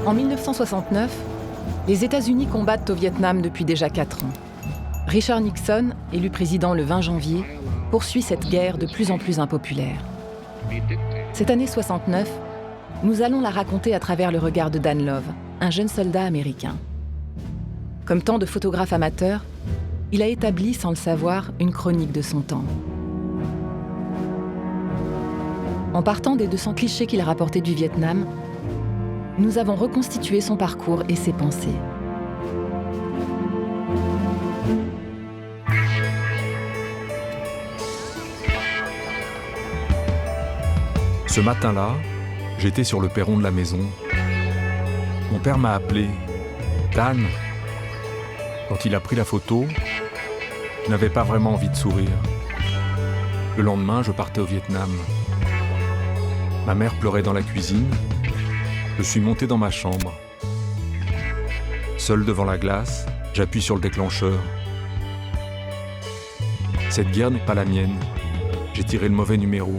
En 1969, les États-Unis combattent au Vietnam depuis déjà 4 ans. Richard Nixon, élu président le 20 janvier, poursuit cette guerre de plus en plus impopulaire. Cette année 69, nous allons la raconter à travers le regard de Dan Love, un jeune soldat américain. Comme tant de photographes amateurs, il a établi, sans le savoir, une chronique de son temps. En partant des 200 clichés qu'il rapportait du Vietnam, nous avons reconstitué son parcours et ses pensées. Ce matin-là, j'étais sur le perron de la maison. Mon père m'a appelé « Dan ». Quand il a pris la photo, je n'avais pas vraiment envie de sourire. Le lendemain, je partais au Vietnam. Ma mère pleurait dans la cuisine. Je suis monté dans ma chambre. Seul devant la glace, j'appuie sur le déclencheur. Cette guerre n'est pas la mienne. J'ai tiré le mauvais numéro.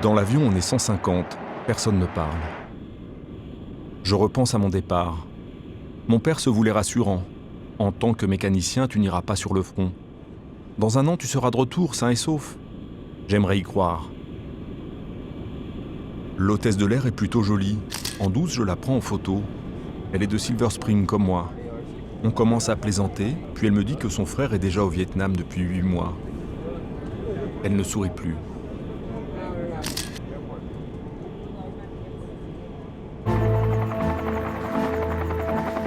Dans l'avion, on est 150, personne ne parle. Je repense à mon départ. Mon père se voulait rassurant. En tant que mécanicien, tu n'iras pas sur le front. Dans 1 an, tu seras de retour, sain et sauf. J'aimerais y croire. L'hôtesse de l'air est plutôt jolie. En 12, je la prends en photo. Elle est de Silver Spring comme moi. On commence à plaisanter, puis elle me dit que son frère est déjà au Vietnam depuis 8 mois. Elle ne sourit plus.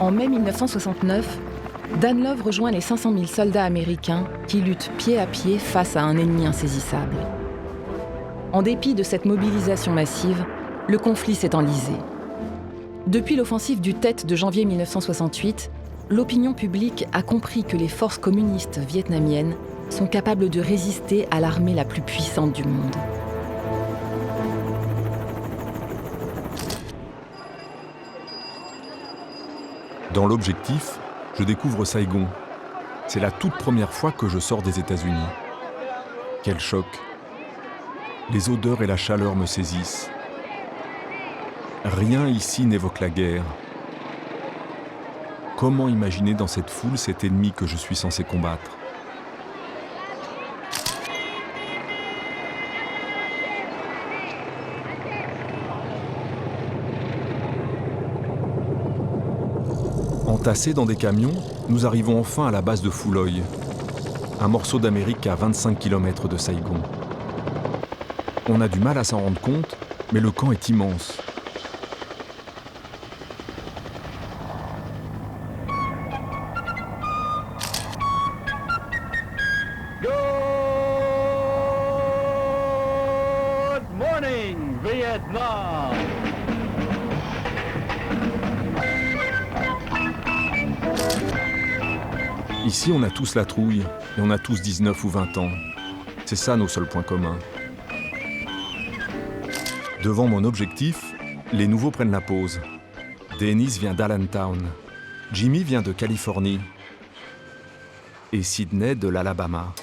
En mai 1969, Dan Love rejoint les 500 000 soldats américains qui luttent pied à pied face à un ennemi insaisissable. En dépit de cette mobilisation massive, le conflit s'est enlisé. Depuis l'offensive du Tet de janvier 1968, l'opinion publique a compris que les forces communistes vietnamiennes sont capables de résister à l'armée la plus puissante du monde. Dans l'objectif, je découvre Saigon. C'est la toute première fois que je sors des États-Unis. Quel choc! Les odeurs et la chaleur me saisissent. Rien ici n'évoque la guerre. Comment imaginer dans cette foule cet ennemi que je suis censé combattre? Entassés dans des camions, nous arrivons enfin à la base de Phu Loy, un morceau d'Amérique à 25 km de Saigon. On a du mal à s'en rendre compte, mais le camp est immense. Good morning, Vietnam! Ici, on a tous la trouille, et on a tous 19 ou 20 ans. C'est ça nos seuls points communs. Devant mon objectif, les nouveaux prennent la pause. Dennis vient d'Allentown. Jimmy vient de Californie. Et Sydney de l'Alabama.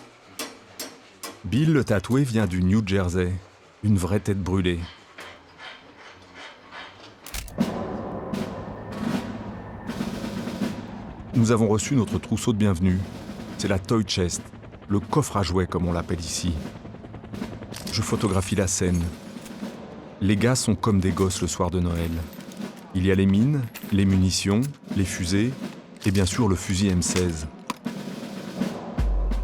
Bill le tatoué vient du New Jersey. Une vraie tête brûlée. Nous avons reçu notre trousseau de bienvenue. C'est la Toy Chest, le coffre à jouets comme on l'appelle ici. Je photographie la scène. Les gars sont comme des gosses le soir de Noël. Il y a les mines, les munitions, les fusées et bien sûr le fusil M16.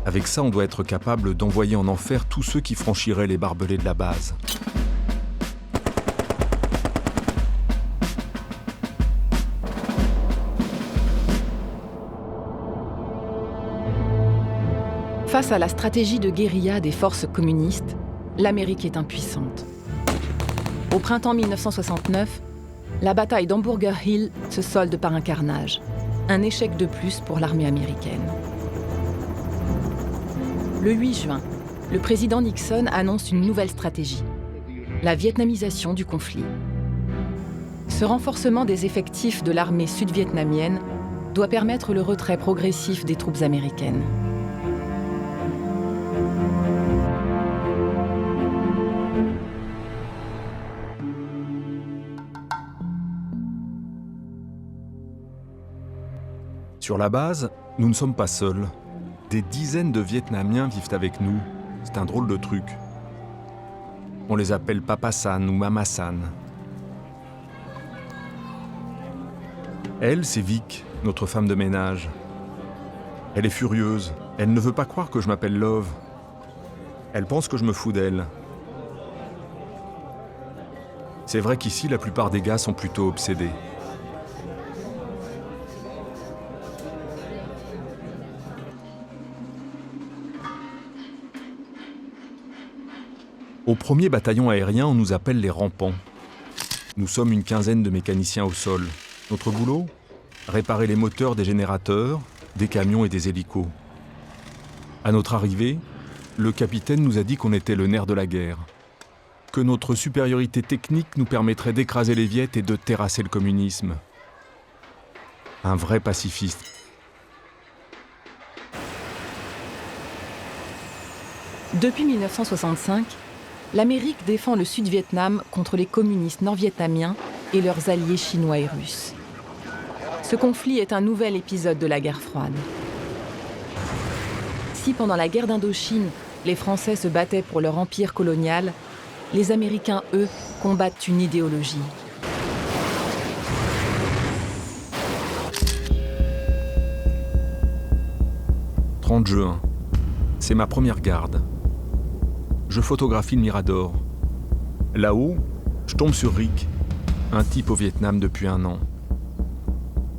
Avec ça, on doit être capable d'envoyer en enfer tous ceux qui franchiraient les barbelés de la base. Face à la stratégie de guérilla des forces communistes, l'Amérique est impuissante. Au printemps 1969, la bataille d'Hamburger Hill se solde par un carnage, un échec de plus pour l'armée américaine. Le 8 juin, le président Nixon annonce une nouvelle stratégie, la vietnamisation du conflit. Ce renforcement des effectifs de l'armée sud-vietnamienne doit permettre le retrait progressif des troupes américaines. Sur la base, nous ne sommes pas seuls. Des dizaines de Vietnamiens vivent avec nous. C'est un drôle de truc. On les appelle Papa San ou Mama San. Elle, c'est Vic, notre femme de ménage. Elle est furieuse. Elle ne veut pas croire que je m'appelle Love. Elle pense que je me fous d'elle. C'est vrai qu'ici, la plupart des gars sont plutôt obsédés. Au 1er bataillon aérien, on nous appelle les rampants. Nous sommes une quinzaine de mécaniciens au sol. Notre boulot ? Réparer les moteurs des générateurs, des camions et des hélicos. À notre arrivée, le capitaine nous a dit qu'on était le nerf de la guerre, que notre supériorité technique nous permettrait d'écraser les Viettes et de terrasser le communisme. Un vrai pacifiste. Depuis 1965, l'Amérique défend le Sud-Vietnam contre les communistes nord-vietnamiens et leurs alliés chinois et russes. Ce conflit est un nouvel épisode de la guerre froide. Si pendant la guerre d'Indochine, les Français se battaient pour leur empire colonial, les Américains, eux, combattent une idéologie. « 30 juin, c'est ma première garde. Je photographie le Mirador. Là-haut, je tombe sur Rick, un type au Vietnam depuis 1 an.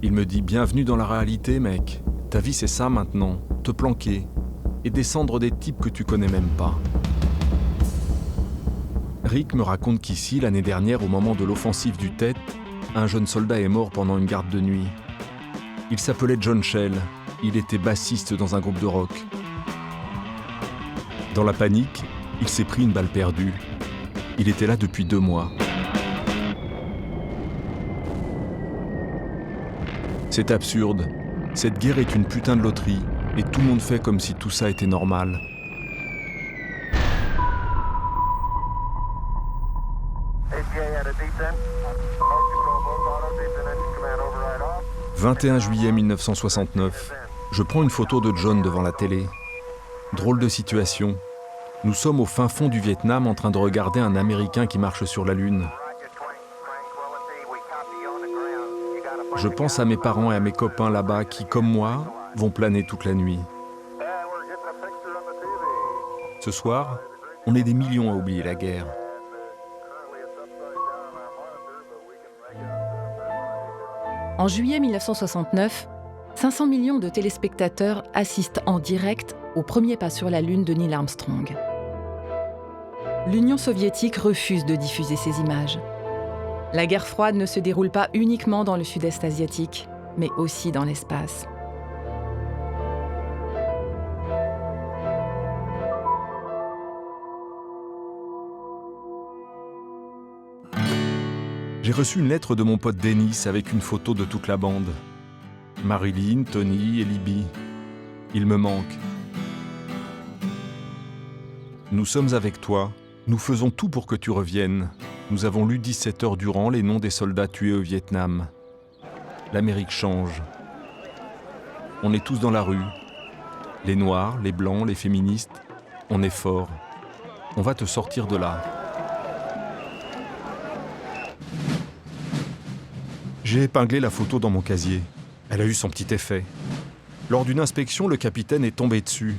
Il me dit « Bienvenue dans la réalité, mec. Ta vie, c'est ça maintenant, te planquer et descendre des types que tu connais même pas. » Rick me raconte qu'ici, l'année dernière, au moment de l'offensive du Tet, un jeune soldat est mort pendant une garde de nuit. Il s'appelait John Shell. Il était bassiste dans un groupe de rock. Dans la panique, il s'est pris une balle perdue. Il était là depuis 2 mois. C'est absurde. Cette guerre est une putain de loterie et tout le monde fait comme si tout ça était normal. « 21 juillet 1969. Je prends une photo de John devant la télé. Drôle de situation. Nous sommes au fin fond du Vietnam en train de regarder un Américain qui marche sur la Lune. Je pense à mes parents et à mes copains là-bas qui, comme moi, vont planer toute la nuit. Ce soir, on est des millions à oublier la guerre. En juillet 1969, 500 millions de téléspectateurs assistent en direct au premier pas sur la Lune de Neil Armstrong. L'Union soviétique refuse de diffuser ces images. La guerre froide ne se déroule pas uniquement dans le sud-est asiatique, mais aussi dans l'espace. J'ai reçu une lettre de mon pote Dennis avec une photo de toute la bande. Marilyn, Tony et Libby. Ils me manquent. Nous sommes avec toi. Nous faisons tout pour que tu reviennes. Nous avons lu 17 heures durant les noms des soldats tués au Vietnam. L'Amérique change. On est tous dans la rue. Les Noirs, les Blancs, les féministes. On est forts. On va te sortir de là. J'ai épinglé la photo dans mon casier. Elle a eu son petit effet. Lors d'une inspection, le capitaine est tombé dessus.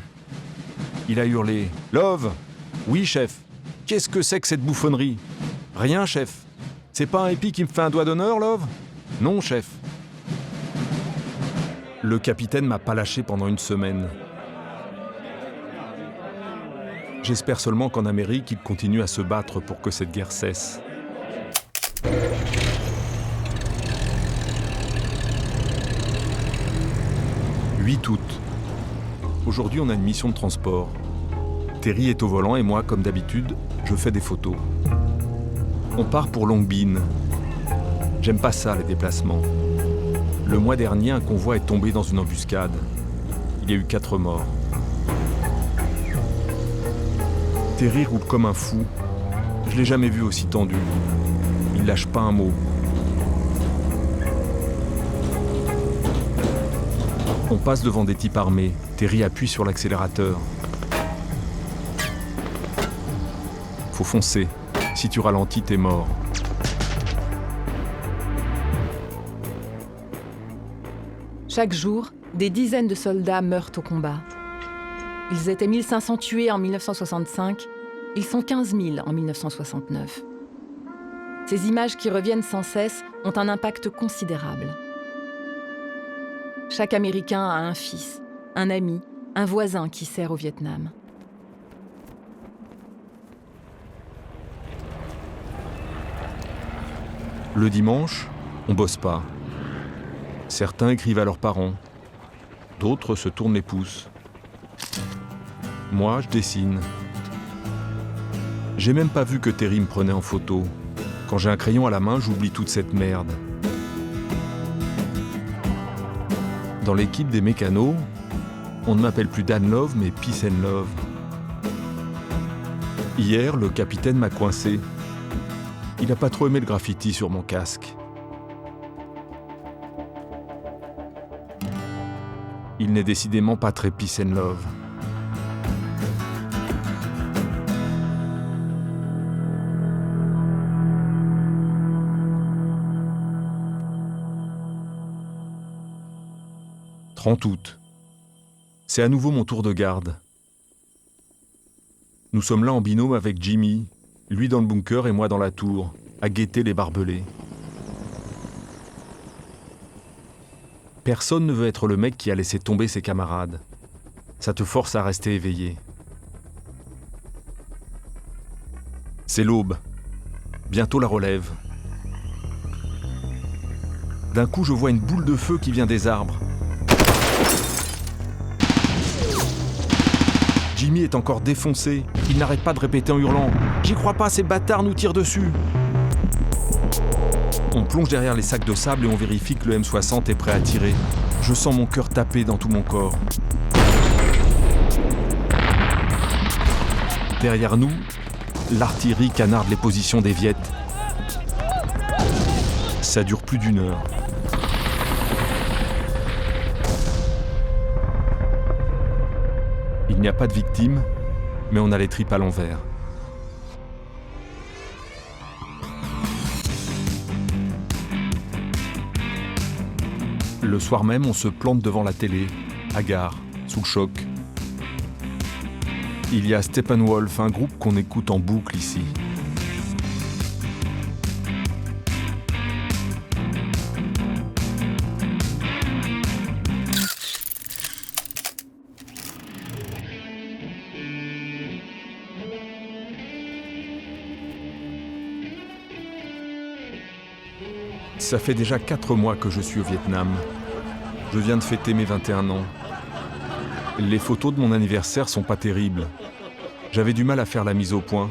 Il a hurlé « Love !»« Oui, chef. Qu'est-ce que c'est que cette bouffonnerie ?»« Rien, chef. C'est pas un épi qui me fait un doigt d'honneur, Love ?»« Non, chef. » Le capitaine m'a pas lâché pendant 1 semaine. J'espère seulement qu'en Amérique, il continue à se battre pour que cette guerre cesse. « 8 août. Aujourd'hui, on a une mission de transport. Terry est au volant et moi, comme d'habitude, je fais des photos. On part pour Long Binh. J'aime pas ça, les déplacements. Le mois dernier, un convoi est tombé dans une embuscade. Il y a eu 4 morts. Terry roule comme un fou. Je l'ai jamais vu aussi tendu. Il lâche pas un mot. On passe devant des types armés. Terry appuie sur l'accélérateur. Faut foncer. Si tu ralentis, t'es mort. Chaque jour, des dizaines de soldats meurent au combat. Ils étaient 1500 tués en 1965, ils sont 15 000 en 1969. Ces images qui reviennent sans cesse ont un impact considérable. Chaque Américain a un fils, un ami, un voisin qui sert au Vietnam. Le dimanche, on bosse pas. Certains écrivent à leurs parents, d'autres se tournent les pouces. Moi, je dessine. J'ai même pas vu que Terry me prenait en photo. Quand j'ai un crayon à la main, j'oublie toute cette merde. Dans l'équipe des mécanos, on ne m'appelle plus Dan Love, mais Peace and Love. Hier, le capitaine m'a coincé. Il n'a pas trop aimé le graffiti sur mon casque. Il n'est décidément pas très peace and love. « 30 août. C'est à nouveau mon tour de garde. Nous sommes là en binôme avec Jimmy, lui dans le bunker et moi dans la tour, à guetter les barbelés. Personne ne veut être le mec qui a laissé tomber ses camarades. Ça te force à rester éveillé. C'est l'aube. Bientôt la relève. D'un coup, je vois une boule de feu qui vient des arbres. Jimmy est encore défoncé. Il n'arrête pas de répéter en hurlant « J'y crois pas, ces bâtards nous tirent dessus !» On plonge derrière les sacs de sable et on vérifie que le M60 est prêt à tirer. Je sens mon cœur taper dans tout mon corps. Derrière nous, l'artillerie canarde les positions des Viettes. Ça dure plus d'1 heure. Il n'y a pas de victimes, mais on a les tripes à l'envers. Le soir même, on se plante devant la télé, hagard, sous le choc. Il y a Steppenwolf, un groupe qu'on écoute en boucle ici. Ça fait déjà 4 mois que je suis au Vietnam. Je viens de fêter mes 21 ans. Les photos de mon anniversaire sont pas terribles. J'avais du mal à faire la mise au point.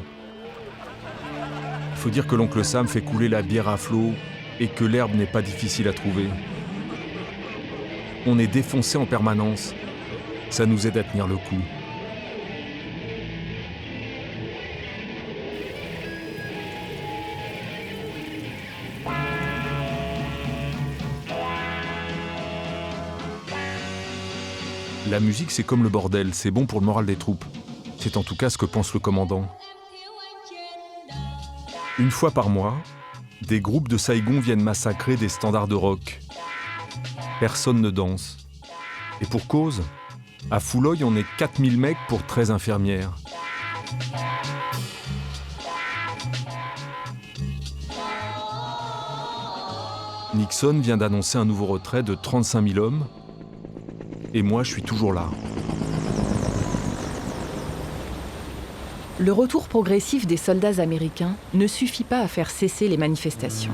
Il faut dire que l'oncle Sam fait couler la bière à flot et que l'herbe n'est pas difficile à trouver. On est défoncé en permanence. Ça nous aide à tenir le coup. La musique, c'est comme le bordel, c'est bon pour le moral des troupes. C'est en tout cas ce que pense le commandant. Une fois par mois, des groupes de Saigon viennent massacrer des standards de rock. Personne ne danse. Et pour cause, à Fouloy, on est 4000 mecs pour 13 infirmières. Nixon vient d'annoncer un nouveau retrait de 35 000 hommes. Et moi, je suis toujours là. Le retour progressif des soldats américains ne suffit pas à faire cesser les manifestations.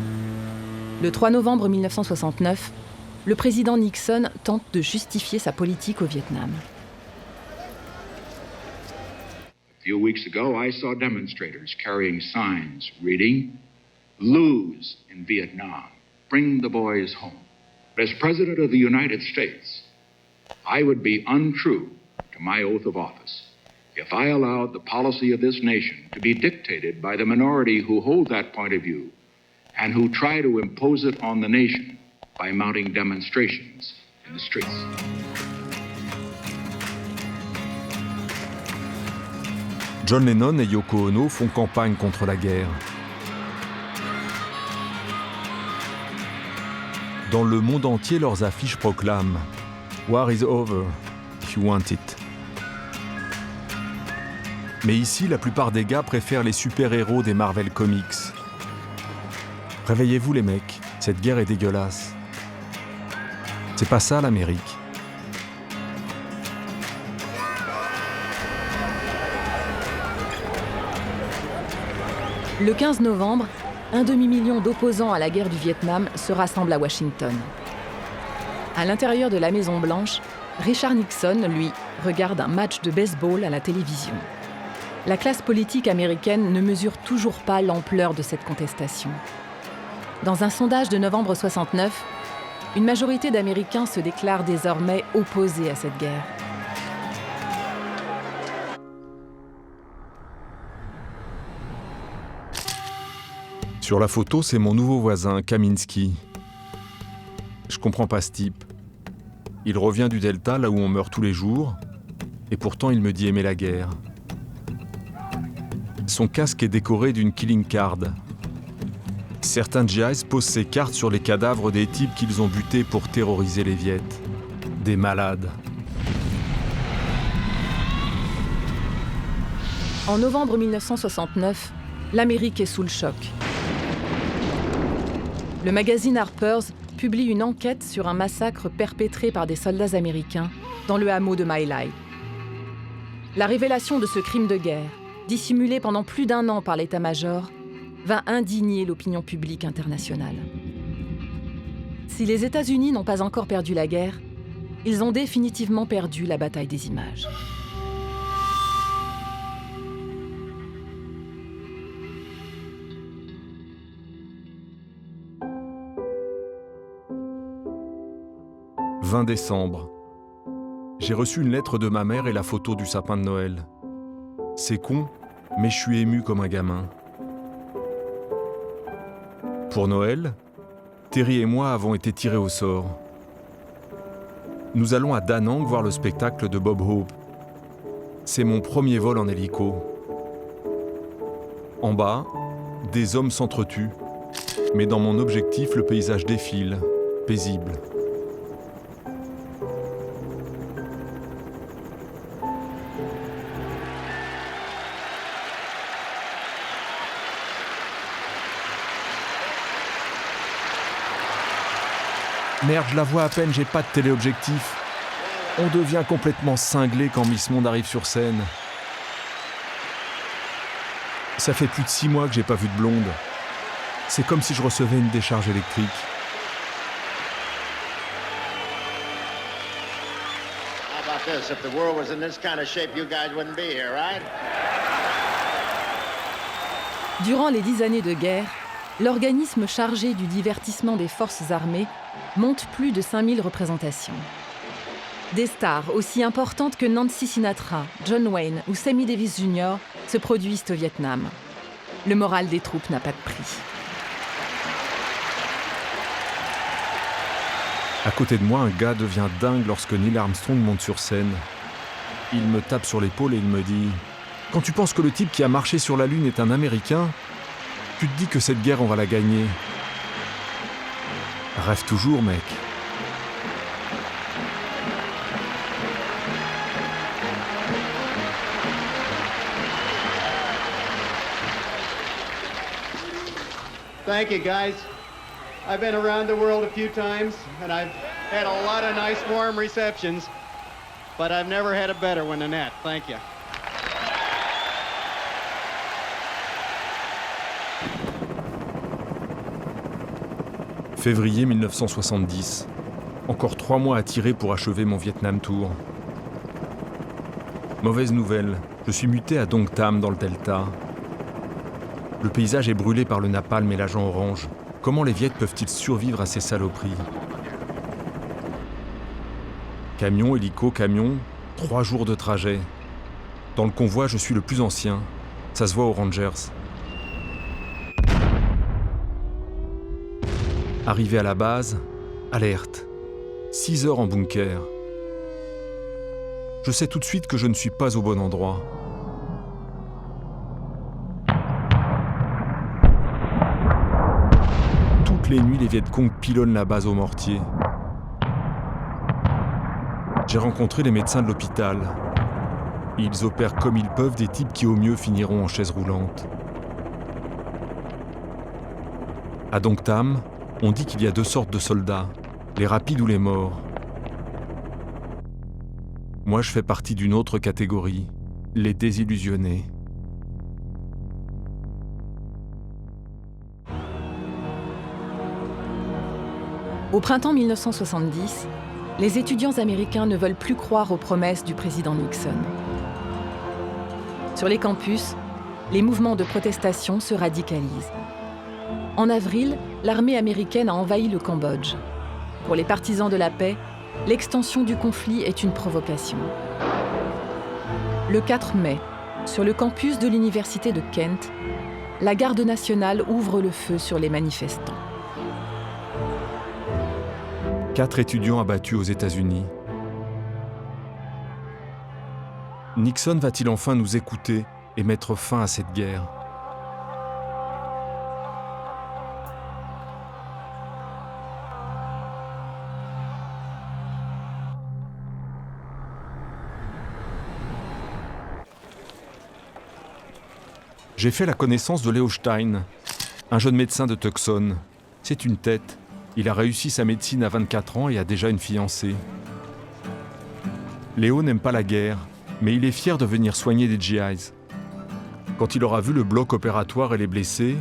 Le 3 novembre 1969, le président Nixon tente de justifier sa politique au Vietnam. A few weeks ago, I saw demonstrators carrying signs reading, lose in Vietnam, bring the boys home. As President of the United States, I would be untrue to my oath of office if I allowed the policy of this nation to be dictated by the minority who hold that point of view and who try to impose it on the nation by mounting demonstrations in the streets. John Lennon et Yoko Ono font campagne contre la guerre. Dans le monde entier, leurs affiches proclament « War is over, if you want it ». Mais ici, la plupart des gars préfèrent les super-héros des Marvel Comics. Réveillez-vous les mecs, cette guerre est dégueulasse. C'est pas ça l'Amérique. Le 15 novembre, un demi-million d'opposants à la guerre du Vietnam se rassemblent à Washington. À l'intérieur de la Maison-Blanche, Richard Nixon, lui, regarde un match de baseball à la télévision. La classe politique américaine ne mesure toujours pas l'ampleur de cette contestation. Dans un sondage de novembre 69, une majorité d'Américains se déclarent désormais opposés à cette guerre. Sur la photo, c'est mon nouveau voisin, Kaminsky. Je comprends pas ce type. Il revient du Delta, là où on meurt tous les jours, et pourtant il me dit aimer la guerre. Son casque est décoré d'une killing card. Certains GIs posent ces cartes sur les cadavres des types qu'ils ont butés pour terroriser les Viettes. Des malades. En novembre 1969, l'Amérique est sous le choc. Le magazine Harper's publie une enquête sur un massacre perpétré par des soldats américains dans le hameau de My Lai. La révélation de ce crime de guerre, dissimulé pendant plus d'1 an par l'état-major, va indigner l'opinion publique internationale. Si les États-Unis n'ont pas encore perdu la guerre, ils ont définitivement perdu la bataille des images. « 20 décembre. J'ai reçu une lettre de ma mère et la photo du sapin de Noël. C'est con, mais je suis ému comme un gamin. Pour Noël, Terry et moi avons été tirés au sort. Nous allons à Da Nang voir le spectacle de Bob Hope. C'est mon premier vol en hélico. En bas, des hommes s'entretuent, mais dans mon objectif, le paysage défile, paisible. Merde, je la vois à peine, j'ai pas de téléobjectif. On devient complètement cinglé quand Miss Monde arrive sur scène. Ça fait plus de 6 mois que j'ai pas vu de blonde. C'est comme si je recevais une décharge électrique. How about this? If the world was in this kind of shape, you guys wouldn't be here, right? Durant les 10 années de guerre, l'organisme chargé du divertissement des forces armées monte plus de 5000 représentations. Des stars aussi importantes que Nancy Sinatra, John Wayne ou Sammy Davis Jr. se produisent au Vietnam. Le moral des troupes n'a pas de prix. À côté de moi, un gars devient dingue lorsque Neil Armstrong monte sur scène. Il me tape sur l'épaule et il me dit « Quand tu penses que le type qui a marché sur la Lune est un Américain, tu te dis que cette guerre, on va la gagner. » Rêve toujours, mec. Thank you, guys. I've been around the world a few times, and I've had a lot of nice, warm receptions, but I've never had a better one than that. Thank you. Février 1970. Encore 3 mois à tirer pour achever mon Vietnam Tour. Mauvaise nouvelle, je suis muté à Dong Tam dans le Delta. Le paysage est brûlé par le napalm et l'agent orange. Comment les Viettes peuvent-ils survivre à ces saloperies? Camion, hélico, camion, 3 jours de trajet. Dans le convoi, je suis le plus ancien. Ça se voit aux Rangers. Arrivé à la base, alerte. 6 heures en bunker. Je sais tout de suite que je ne suis pas au bon endroit. Toutes les nuits, les Viet Cong pilonnent la base au mortier. J'ai rencontré les médecins de l'hôpital. Ils opèrent comme ils peuvent des types qui au mieux finiront en chaise roulante. À Dong Tam, on dit qu'il y a 2 sortes de soldats, les rapides ou les morts. Moi, je fais partie d'une autre catégorie, les désillusionnés. Au printemps 1970, les étudiants américains ne veulent plus croire aux promesses du président Nixon. Sur les campus, les mouvements de protestation se radicalisent. En avril, l'armée américaine a envahi le Cambodge. Pour les partisans de la paix, l'extension du conflit est une provocation. Le 4 mai, sur le campus de l'université de Kent, la garde nationale ouvre le feu sur les manifestants. 4 étudiants abattus aux États-Unis. Nixon va-t-il enfin nous écouter et mettre fin à cette guerre? J'ai fait la connaissance de Leo Stein, un jeune médecin de Tucson. C'est une tête. Il a réussi sa médecine à 24 ans et a déjà une fiancée. Léo n'aime pas la guerre, mais il est fier de venir soigner des GIs. Quand il aura vu le bloc opératoire et les blessés,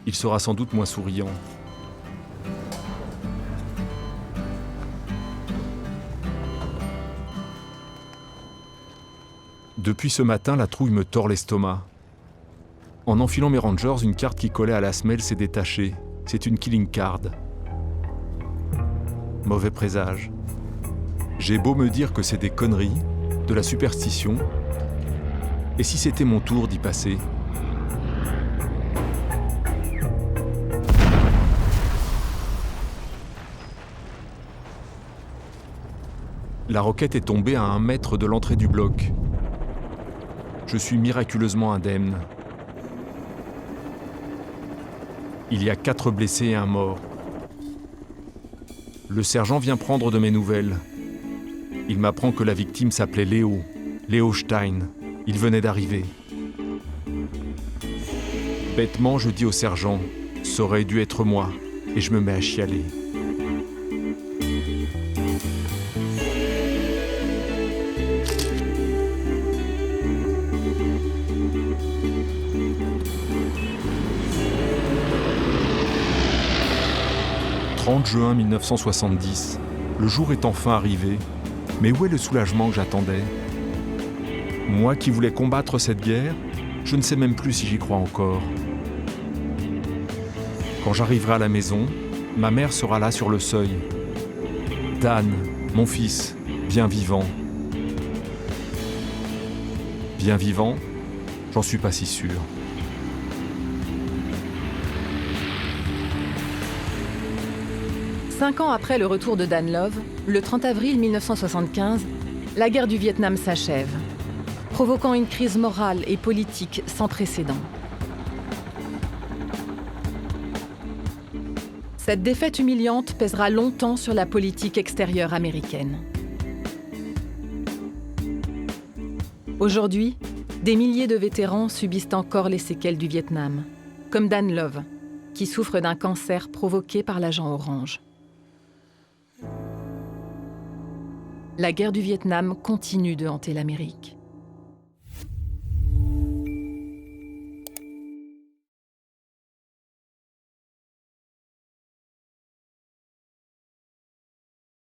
il sera sans doute moins souriant. Depuis ce matin, la trouille me tord l'estomac. En enfilant mes Rangers, une carte qui collait à la semelle s'est détachée. C'est une killing card. Mauvais présage. J'ai beau me dire que c'est des conneries, de la superstition, et si c'était mon tour d'y passer? La roquette est tombée à 1 mètre de l'entrée du bloc. Je suis miraculeusement indemne. Il y a 4 blessés et 1 mort. Le sergent vient prendre de mes nouvelles. Il m'apprend que la victime s'appelait Leo Stein. Il venait d'arriver. Bêtement, je dis au sergent, ça aurait dû être moi, et je me mets à chialer. « 30 juin 1970, le jour est enfin arrivé, mais où est le soulagement que j'attendais? Moi qui voulais combattre cette guerre, je ne sais même plus si j'y crois encore. Quand j'arriverai à la maison, ma mère sera là sur le seuil. Dan, mon fils, bien vivant. Bien vivant, j'en suis pas si sûr. Cinq ans après le retour de Dan Love, le 30 avril 1975, la guerre du Vietnam s'achève, provoquant une crise morale et politique sans précédent. Cette défaite humiliante pèsera longtemps sur la politique extérieure américaine. Aujourd'hui, des milliers de vétérans subissent encore les séquelles du Vietnam, comme Dan Love, qui souffre d'un cancer provoqué par l'agent orange. La guerre du Vietnam continue de hanter l'Amérique.